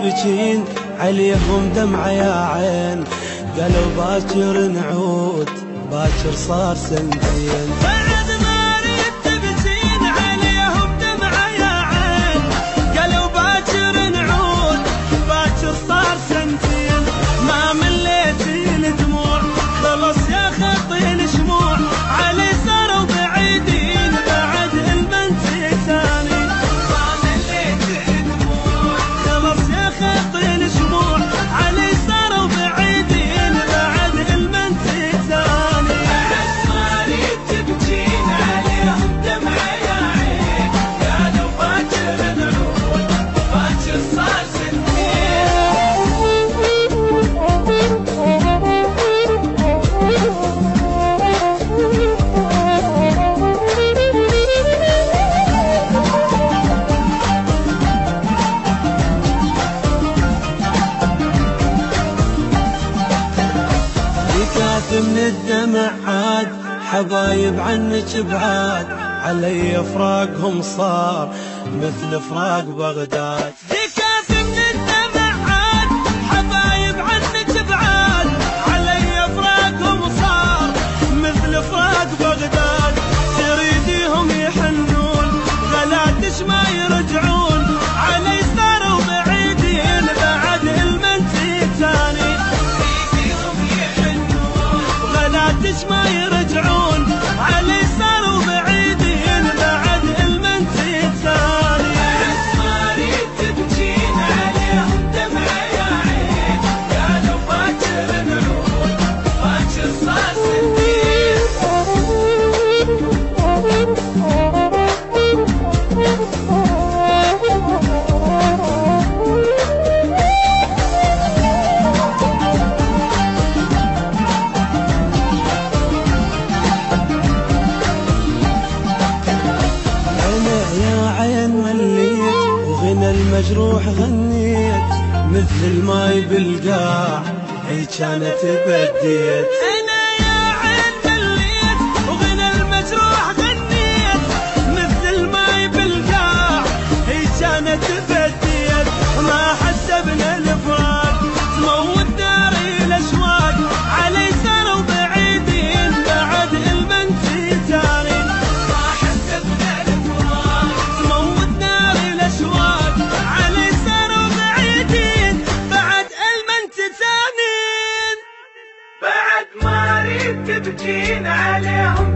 تبكين عليهم دمعة يا عين، قالوا باكر نعود باكر صار سنتين. بعد ما ريت تبكين عليهم دمعة يا عين، قالوا باكر نعود باكر صار سنتين. ما مليتي الدموع خلص يا خطي الشموع، علي صاروا بعيدين بعد المنسي ثاني. ما مليتي الدموع خلص يا خطي الشموع، علي صاروا بعيدين بعد المنسي ثاني. بعد ما ريت تبكين عليهم دمعة يا عين، قالوا باكر نعود باكر صار سنتين. من الدمع عاد حبايب عنك بعاد، علي فراقهم صار مثل فراق بغداد. ذكاث من الدمع عاد حبايب عنك بعاد، علي فراقهم صار مثل فراق بغداد. تريديهم يحنون غلاتش ما يرجعون، علي صاروا بعيدين بعد المنسي ثاني. غلاتش ما يرجعون، علي صاروا بعيدين بعد المنسي ثاني. بعد ما ريت تبكين عليهم دمعة يا عين، قالوا باكر نعود باكر صار سنتين. المجروح غنيت مثل الماي بالقاع، هي كانت بديت. انا يا عين مليت وغنى المجروح غنيت مثل الماي بالقاع، هي كانت بديت. ما حسبنا الفراق تموت داري الاشواق، علي صاروا بعيدين بعد المنسي ثاني. ما حسبنا الفراق تموت داري الاشواق، علي صاروا بعيدين بعد المنسي ثاني. بعد ما ريت تبكين عليهم